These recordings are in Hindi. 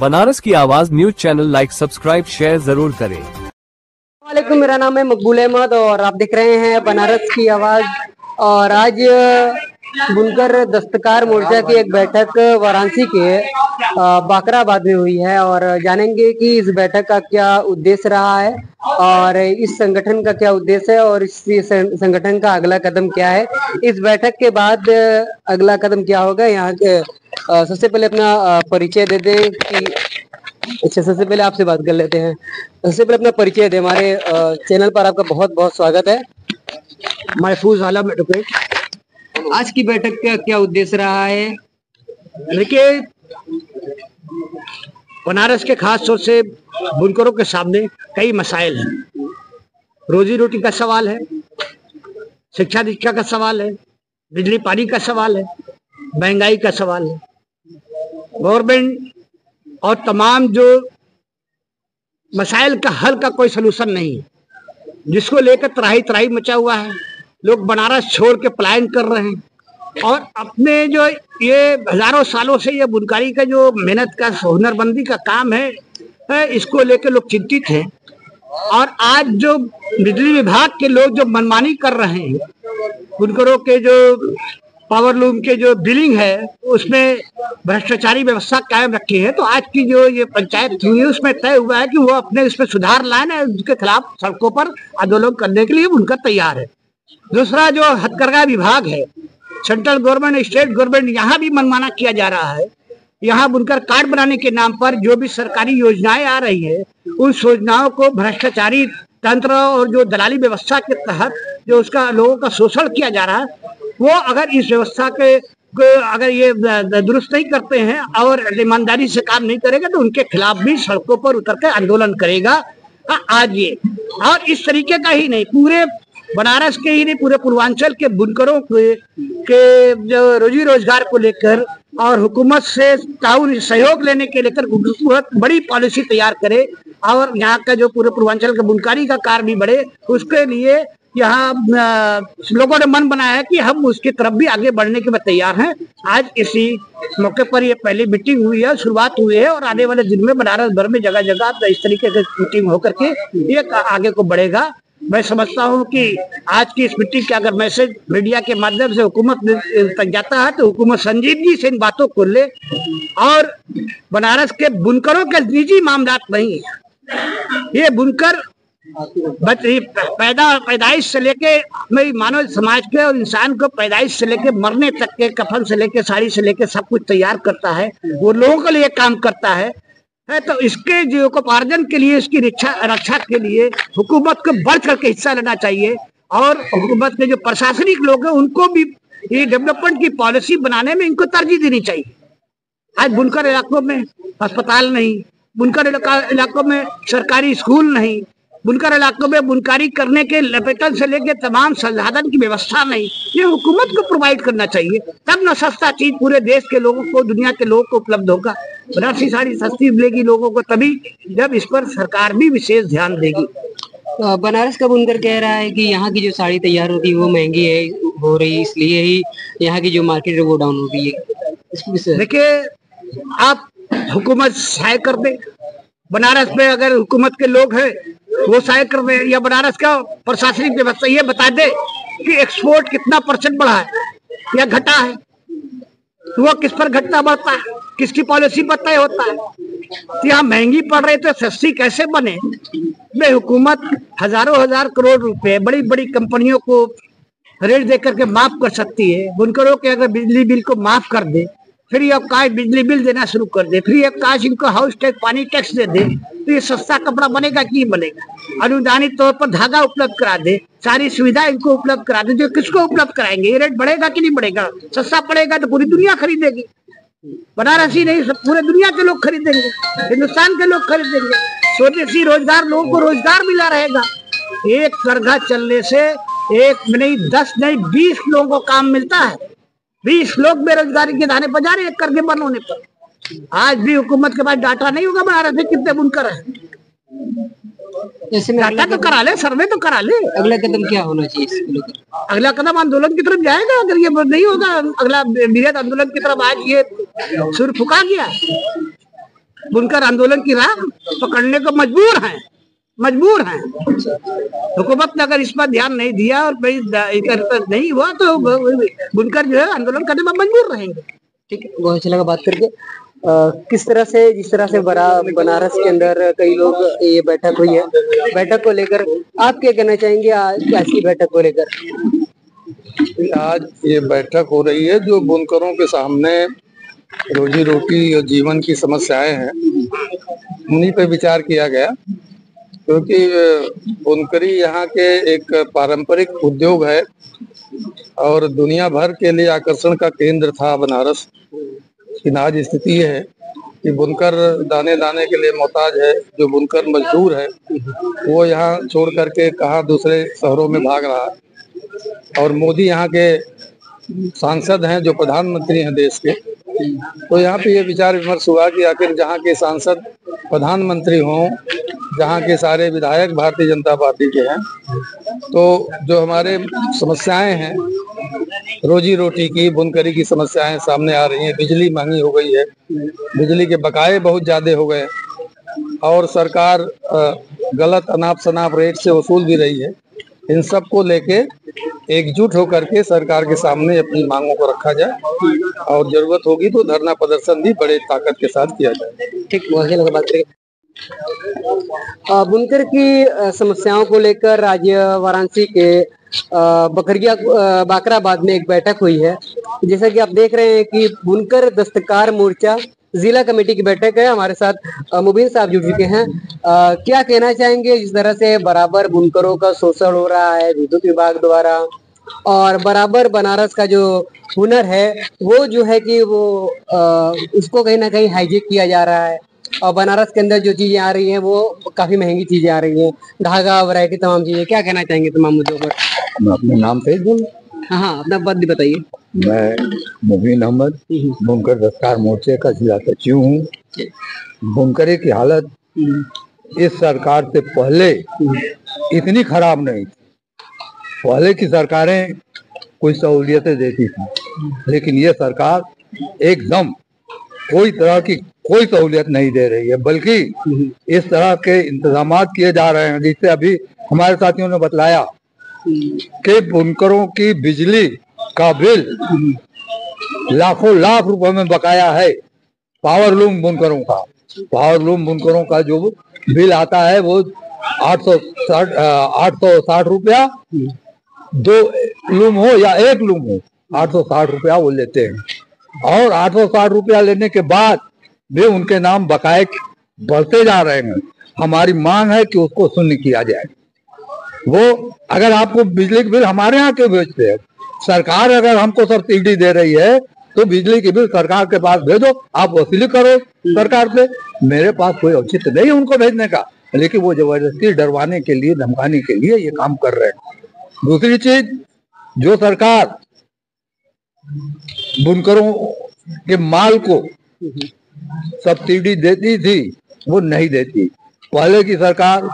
बनारस की आवाज news channel like subscribe share जरूर करें। वालेकुम, मेरा नाम है मकबूल अहमद और आप देख रहे हैं बनारस की आवाज। और आज बुनकर दस्तकार मोर्चा की एक बैठक वाराणसी के बाकराबाद में हुई है और जानेंगे कि इस बैठक का क्या उद्देश्य रहा है और इस संगठन का क्या उद्देश्य है और इस संगठन का अगला कदम क्या है। इस बैठक के बाद अगला कदम क्या होगा। यहाँ के सबसे पहले अपना परिचय दे दें कि अच्छा, सबसे पहले आपसे बात कर लेते हैं। सबसे पहले अपना परिचय दें। हमारे चैनल पर आपका बहुत बहुत स्वागत है। महफूज आलम एडवोकेट। आज की बैठक का क्या उद्देश्य रहा है? देखिए, बनारस के खास तौर से बुनकरों के सामने कई मसाइल हैं। रोजी रोटी का सवाल है, शिक्षा दीक्षा का सवाल है, बिजली पानी का सवाल है, महंगाई का सवाल है। गवर्नमेंट और तमाम जो मसाइल का हल का कोई सलूशन नहीं है, जिसको लेकर त्राही त्राही मचा हुआ है। लोग बनारस छोड़ के पलायन कर रहे हैं और अपने जो ये हजारों सालों से ये बुनकारी का जो मेहनत का हुनरबंदी का काम है इसको लेकर लोग चिंतित हैं। और आज जो बिजली विभाग के लोग जो मनमानी कर रहे हैं, बुनकरों के जो पावर लूम के जो बिलिंग है उसमें भ्रष्टाचारी व्यवस्था कायम रखी है, तो आज की जो ये पंचायत हुई है उसमें तय हुआ है कि वो अपने इसमें सुधार लाए, उसके खिलाफ सड़कों पर आंदोलन करने के लिए बुनकर तैयार है। दूसरा जो हथकरघा विभाग है, सेंट्रल गवर्नमेंट स्टेट गवर्नमेंट, यहाँ भी मनमाना किया जा रहा है। यहाँ बुनकर कार्ड बनाने के नाम पर जो भी सरकारी योजनाएं आ रही है उस योजनाओं को भ्रष्टाचारी तंत्र और जो दलाली व्यवस्था के तहत जो उसका लोगों का शोषण किया जा रहा है, वो अगर इस व्यवस्था के अगर ये दुरुस्त नहीं करते हैं और ईमानदारी से काम नहीं करेगा तो उनके खिलाफ भी सड़कों पर उतर कर आंदोलन करेगा आज ये। और इस तरीके का ही नहीं, पूरे बनारस के ही नहीं, पूरे पूर्वांचल के बुनकरों के जो रोजी रोजगार को लेकर और हुकूमत से ताउन सहयोग लेने के लेकर बहुत बड़ी पॉलिसी तैयार करे और यहाँ का जो पूरे पूर्वांचल का बुनकारी का कार्य भी बढ़े। उसके लिए यहाँ लोगों ने मन बनाया है कि हम उसकी तरफ भी आगे बढ़ने के लिए तैयार हैं। आज इसी मौके पर ये पहली मीटिंग हुई है, शुरुआत हुई है और आने वाले दिन में बनारस भर में जगह जगह इस तरीके से मीटिंग होकर के ये आगे को बढ़ेगा। मैं समझता हूँ कि आज की इस मीटिंग का अगर मैसेज मीडिया के माध्यम से हुकूमत तक जाता है तो हुकूमत संजीदगी से इन बातों को ले और बनारस के बुनकरों के निजी मामला नहीं है। ये बुनकर पैदाइश से लेके मानव समाज के और इंसान को पैदाइश से लेके मरने तक के, कफन से लेके साड़ी से लेके सब कुछ तैयार करता है, वो लोगों के लिए काम करता है। तो इसके जीविकोपार्जन के लिए, इसकी रक्षा के लिए हुकूमत को बढ़ चढ़ के हिस्सा लेना चाहिए और हुकूमत के जो प्रशासनिक लोग हैं उनको भी ये डेवलपमेंट की पॉलिसी बनाने में इनको तरजीह देनी चाहिए। आज बुनकर इलाकों में अस्पताल नहीं, बुनकर इलाकों में सरकारी स्कूल नहीं, बुनकर इलाकों में बुनकारी करने के लपेटन से लेके तमाम संसाधन की व्यवस्था नहीं। ये हुकूमत को प्रोवाइड करना चाहिए, तब न सस्ता चीज पूरे देश के लोगों को, दुनिया के लोगों को उपलब्ध होगा। बनारसी साड़ी सस्ती मिलेगी लोगों को तभी जब इस पर सरकार भी विशेष ध्यान देगी। बनारस का बुनकर कह रहा है कि यहाँ की जो साड़ी तैयार होती है वो महंगी हो रही, इसलिए ही यहाँ की जो मार्केट है वो डाउन हो रही है। देखिए, आप हुकूमत सहाय कर दे, बनारस में अगर हुकूमत के लोग हैं वो सहाय कर दे, या बनारस का प्रशासनिक व्यवस्था ये बता दे कि एक्सपोर्ट कितना % बढ़ा है या घटा है, तो वो किस पर घटना बढ़ता है, किसकी पॉलिसी पर तय होता है। यहाँ महंगी पड़ रही तो सस्ती कैसे बने। हुकूमत हजारों हजार करोड़ रुपए बड़ी बड़ी कंपनियों को रेट दे करके माफ कर सकती है। बुनकरों के अगर बिजली बिल को माफ कर दे, फ्री ऑफ कास्ट बिजली बिल देना शुरू कर दे, फ्री ऑफ कास्ट इनको हाउस टैक्स, पानी टैक्स दे दे, तो ये सस्ता कपड़ा बनेगा कि बनेगा। अनुदानित तौर पर धागा उपलब्ध करा दे, सारी सुविधा इनको उपलब्ध करा दे, जो किसको उपलब्ध कराएंगे। ये रेट बढ़ेगा कि नहीं बढ़ेगा? सस्ता पड़ेगा तो पूरी दुनिया खरीदेगी, बनारस ही नहीं पूरे दुनिया के लोग खरीदेंगे, हिंदुस्तान के लोग खरीदेंगे। स्वदेशी रोजगार, लोगों को रोजगार मिला रहेगा। एक करघा चलने से एक नहीं 10 नहीं 20 लोगों को काम मिलता है। 20 लोग बेरोजगारी के दाने पर जा रहे हैं करके बंद होने पर। आज भी हुकूमत के पास डाटा नहीं होगा बनारस में कितने बुनकर है। ऐसे में डाटा तो करा ले, सर्वे तो करा ले। अगला कदम क्या होना चाहिए? अगला कदम आंदोलन की तरफ जाएगा। अगर ये नहीं होगा, अगला बृहद आंदोलन की तरफ आज ये सुर फुका गया। बुनकर आंदोलन की राह पकड़ने को मजबूर हैं। हुकूमत ने अगर इस पर ध्यान नहीं दिया और नहीं हुआ तो बुनकर जो है आंदोलन करने में मजबूर रहेंगे। ठीक है, बहुत अच्छा लगा बात करके। किस तरह से, जिस तरह से बनारस के अंदर कई लोग ये बैठक हुई है, बैठक को लेकर आप क्या कहना चाहेंगे आज की बैठक को लेकर? आज ये बैठक हो रही है जो बुनकरों के सामने रोजी रोटी और जीवन की समस्याएं हैं, उन्हीं पे विचार किया गया। क्योंकि बुनकरी यहाँ के एक पारंपरिक उद्योग है और दुनिया भर के लिए आकर्षण का केंद्र था बनारस। लेकिन आज स्थिति है कि बुनकर दाने दाने के लिए मोहताज है। जो बुनकर मजदूर है वो यहाँ छोड़ करके कहाँ दूसरे शहरों में भाग रहा है। और मोदी यहाँ के सांसद हैं जो प्रधानमंत्री हैं देश के, तो यहाँ पे ये विचार विमर्श हुआ कि आखिर जहाँ के सांसद प्रधानमंत्री हों, जहाँ के सारे विधायक भारतीय जनता पार्टी के हैं, तो जो हमारे समस्याएं हैं रोजी रोटी की, बुनकरी की समस्याएं सामने आ रही हैं। बिजली महंगी हो गई है, बिजली के बकाये बहुत ज्यादा हो गए और सरकार गलत अनाप शनाप रेट से वसूल भी रही है। इन सब को लेके एकजुट होकर के सरकार के सामने अपनी मांगों को रखा जाए और जरूरत होगी तो धरना प्रदर्शन भी बड़े ताकत के साथ किया जाए। ठीक, बहुत अच्छा लगा बात करके। बुनकर की समस्याओं को लेकर आज वाराणसी के बाकराबाद में एक बैठक हुई है। जैसा कि आप देख रहे हैं कि बुनकर दस्तकार मोर्चा जिला कमेटी की बैठक है। हमारे साथ मुबीन साहब जुड़ चुके हैं। क्या कहना चाहेंगे जिस तरह से बराबर बुनकरों का शोषण हो रहा है विद्युत विभाग द्वारा, और बराबर बनारस का जो हुनर है वो जो है कि वो उसको कहीं ना कहीं हाईजेक किया जा रहा है, और बनारस के अंदर जो चीजें आ रही हैं वो काफी महंगी चीजें आ रही हैं, धागा वैरायटी तमाम चीजें। क्या कहना चाहेंगे तमाम मुद्दों पर? मैं अपने नाम से बोल। हाँ, अपना पद भी बताइए। मैं मुबीन अहमद बुनकर दस्तकार मोर्चे का जिला सचिव हूँ। बुनकरी की हालत इस सरकार से पहले इतनी खराब नहीं थी। पहले की सरकारें कुछ सहूलियतें देती थी, लेकिन ये सरकार एकदम कोई तरह की कोई सहूलियत नहीं दे रही है, बल्कि इस तरह के इंतजाम किए जा रहे हैं। जिससे अभी हमारे साथियों ने बतलाया कि बुनकरों की बिजली का बिल लाखों लाख रुपए में बकाया है। पावरलूम बुनकरों का जो बिल आता है वो 860 रुपया, 2 लूम हो या 1 लूम हो, 860 रुपया वो लेते हैं। और 860 रुपया लेने के बाद भी उनके नाम बकाये बढ़ते जा रहे हैं। हमारी मांग है कि उसको शून्य किया जाए। वो अगर आपको बिजली के बिल हमारे यहाँ के भेजते हैं, सरकार अगर हमको सब्सिडी दे रही है तो बिजली के बिल सरकार के पास भेजो, आप वसूली करो सरकार से। मेरे पास कोई औचित्य नहीं है उनको भेजने का, लेकिन वो जबरदस्ती डरवाने के लिए, धमकाने के लिए ये काम कर रहे हैं। दूसरी चीज, जो सरकार बुनकरों के माल को सब्सिडी देती थी वो नहीं देती। पहले की सरकार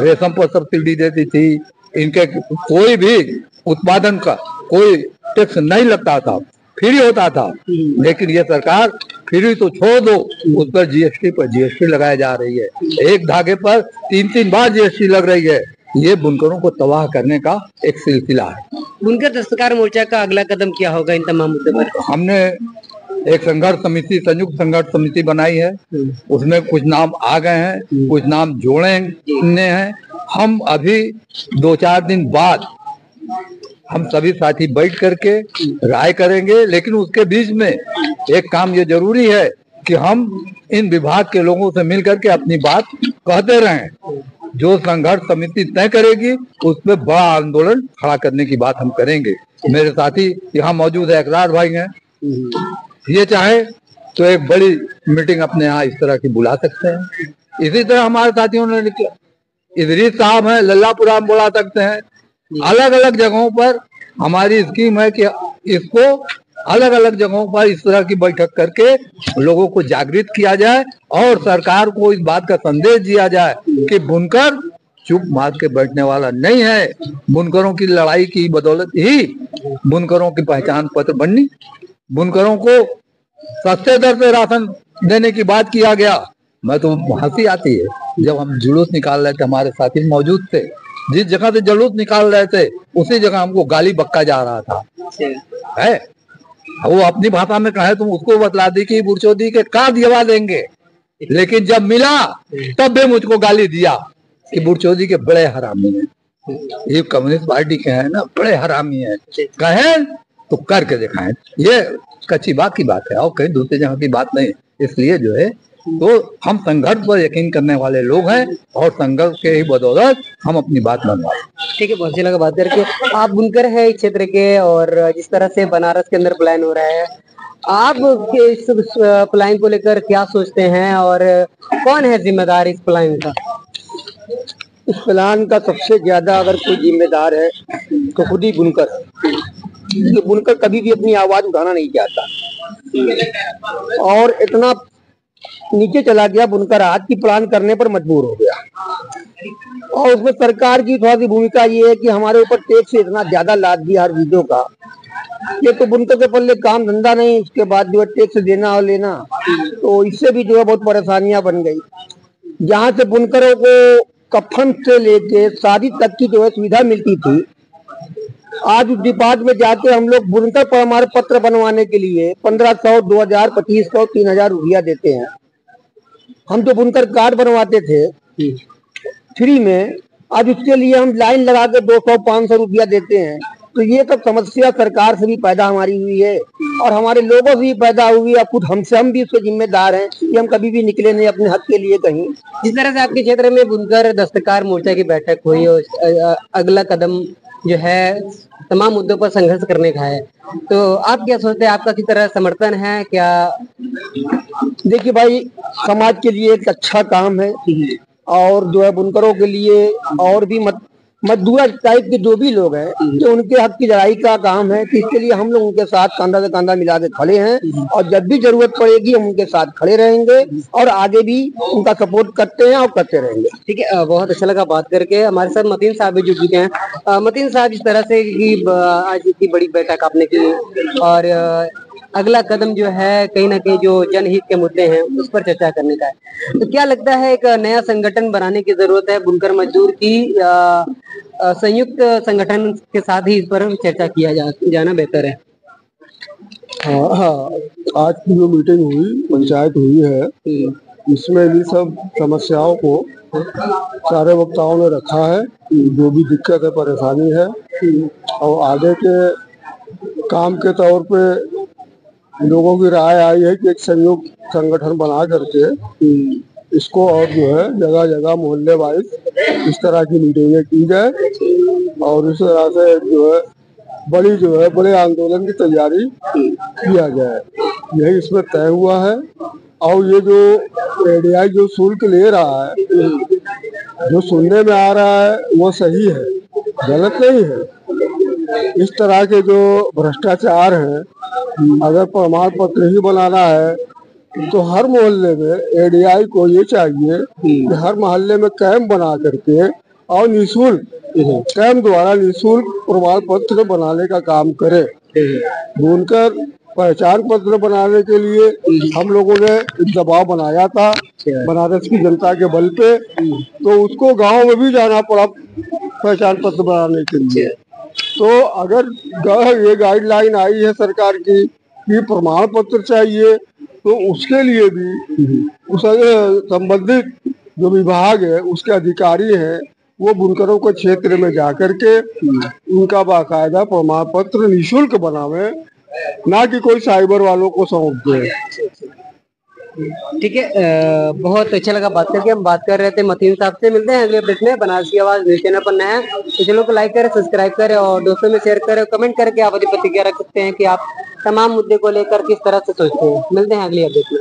रेशम पर सब्सिडी देती थी, इनके कोई भी उत्पादन का कोई टैक्स नहीं लगता था, फ्री होता था। लेकिन ये सरकार फ्री तो छोड़ दो, उस पर जीएसटी लगाई जा रही है। एक धागे पर 3 बार जीएसटी लग रही है। ये बुनकरों को तबाह करने का एक सिलसिला है। बुनकर दस्तकार मोर्चा का अगला कदम क्या होगा इन तमाम मुद्दों पर? हमने एक संयुक्त संघर्ष समिति बनाई है। उसमें कुछ नाम आ गए हैं, कुछ नाम जोड़े हैं। हम अभी 2-4 दिन बाद हम सभी साथी बैठ करके राय करेंगे। लेकिन उसके बीच में एक काम ये जरूरी है कि हम इन विभाग के लोगों से मिल करके अपनी बात कहते रहें। जो संघर्ष समिति तय करेगी उस पर बड़ा आंदोलन खड़ा करने की बात हम करेंगे। मेरे साथी यहाँ मौजूद है, एकरार भाई हैं, ये चाहे तो एक बड़ी मीटिंग अपने यहाँ इस तरह की बुला सकते हैं। इसी तरह हमारे साथियों ने इदरीस साहब हैं, लल्लापुरा में बुला सकते हैं। अलग अलग जगहों पर हमारी स्कीम है कि इसको अलग अलग जगहों पर इस तरह की बैठक करके लोगों को जागृत किया जाए और सरकार को इस बात का संदेश दिया जाए कि बुनकर चुप मार के बैठने वाला नहीं है। बुनकरों की लड़ाई की बदौलत ही बुनकरों की पहचान पत्र बननी, बुनकरों को सस्ते दर पे राशन देने की बात किया गया, मैं तो हंसी आती है जब हम जुलूस निकाल रहे थे, हमारे साथी मौजूद थे, जिस जगह से जुलूस निकाल रहे थे उसी जगह हमको गाली बक्का जा रहा था है। वो अपनी भाषा में कहे तुम उसको बतला दी कि बुरचोदी के का दिवा देंगे, लेकिन जब मिला तब भी मुझको गाली दिया कि बुरचोदी के बड़े हरामी हैं। ये कम्युनिस्ट पार्टी के हैं ना, बड़े हरामी हैं, कहें तो करके दिखाएं। ये कच्ची बात की बात है और कहीं दूसरी जगह की बात नहीं। इसलिए जो है तो हम संघर्ष पर यकीन करने वाले लोग हैं और संघर्ष के ही बदौलत हम अपनी बात मनवा। ठीक है, बहुत अच्छी लगा बात करके। आप बुनकर है इस क्षेत्र के, और जिस तरह से बनारस के अंदर प्लान हो रहा है, आप इस प्लान को लेकर क्या सोचते हैं और कौन है जिम्मेदार इस प्लान का? इस प्लान का सबसे ज्यादा अगर कोई जिम्मेदार है तो खुद ही बुनकर। बुनकर कभी भी अपनी आवाज उठाना नहीं चाहता और इतना नीचे चला गया बुनकर, आज की प्लान करने पर मजबूर हो गया। और उसमें सरकार की थोड़ा सी भूमिका ये है कि हमारे ऊपर टैक्स इतना ज्यादा लाद दिया हर चीजों का, ये तो बुनकर के पल्ले काम धंधा नहीं, उसके बाद जो है टैक्स देना और लेना, तो इससे भी जो है बहुत परेशानियां बन गई। जहाँ से बुनकरों को कफन से लेके शादी तक की जो है सुविधा मिलती थी, आज उस डिपार्ट में जाके हम लोग बुनकर प्रमाण पत्र बनवाने के लिए 1500, 2000, 2500, 3000 रुपया देते हैं। हम तो बुनकर कार्ड बनवाते थे फ्री में, आज उसके लिए हम लाइन लगा के 200, 500 रुपया देते हैं। तो ये सब समस्या सरकार से भी पैदा हमारी हुई है और हमारे लोगों से भी पैदा हुई है। खुद हम भी उसके जिम्मेदार हैं कि हम कभी भी निकले नहीं अपने हक के लिए कहीं। जिस तरह से आपके क्षेत्र में बुनकर दस्तकार मोर्चा की बैठक हुई और अगला कदम जो है तमाम मुद्दों पर संघर्ष करने का है, तो आप क्या सोचते हैं, आपका किस तरह समर्थन है क्या? देखिए भाई, समाज के लिए एक अच्छा काम है और जो है बुनकरों के लिए और भी मजदूर टाइप के जो भी लोग हैं जो उनके हक की लड़ाई का काम है, कि इसके लिए हम लोग उनके साथ कंधा से कंधा मिला के खड़े हैं और जब भी जरूरत पड़ेगी हम उनके साथ खड़े रहेंगे और आगे भी उनका सपोर्ट करते हैं और करते रहेंगे। ठीक है, बहुत अच्छा लगा बात करके। हमारे साथ मतीन साहब भी जुड़ चुके हैं। मतीन साहब, इस तरह से कि आज इतनी बड़ी बैठक आपने की और अगला कदम जो है कहीं ना कहीं जो जनहित के मुद्दे हैं उस पर चर्चा करने का है, तो क्या लगता है एक नया संगठन बनाने की जरूरत है बुनकर मजदूर की, संयुक्त संगठन के साथ ही इस पर चर्चा किया जाना बेहतर है? हाँ, आज की जो मीटिंग हुई, पंचायत हुई है, इसमें भी सब समस्याओं को सारे वक्ताओं ने रखा है, जो भी दिक्कत है, परेशानी है, और आगे के काम के तौर पे लोगों की राय आई है कि एक संयुक्त संगठन बना करके इसको और जो है जगह जगह मोहल्ले वाइज इस तरह की मीटिंगें की जाए और इस तरह से जो है बड़े आंदोलन की तैयारी किया जाए, यही इसमें तय हुआ है। और ये जो एडीआई जो शुल्क ले रहा है, जो सुनने में आ रहा है वो सही है, गलत नहीं है। इस तरह के जो भ्रष्टाचार है, अगर प्रमाण पत्र ही बनाना है तो हर मोहल्ले में एडीआई को ये चाहिए कि हर मोहल्ले में कैंप बना करके और निःशुल्क कैंप द्वारा निःशुल्क प्रमाण पत्र बनाने का काम करे। बुनकर पहचान पत्र बनाने के लिए हम लोगों ने दबाव बनाया था बनारस की जनता के बल पे, तो उसको गांव में भी जाना पड़ा पहचान पत्र बनाने के लिए। तो अगर ये गाइडलाइन आई है सरकार की कि प्रमाण पत्र चाहिए, तो उसके लिए भी उस संबंधित जो विभाग है उसके अधिकारी हैं वो बुनकरों के क्षेत्र में जाकर के उनका बाकायदा प्रमाण पत्र निःशुल्क बनावे, ना कि कोई साइबर वालों को सौंप दे। ठीक है, बहुत अच्छा लगा बात करके। हम बात कर रहे थे मतीन साहब से। मिलते हैं अगले अपडेट में। बनारस की आवाज न्यूज चैनल पर नया है तो चैनल को लाइक करें, सब्सक्राइब करें और दोस्तों में शेयर करें, कमेंट करके आप अपनी प्रतिक्रिया रख सकते हैं कि आप तमाम मुद्दे को लेकर किस तरह से सोचते हैं। मिलते हैं अगली अपडेट में।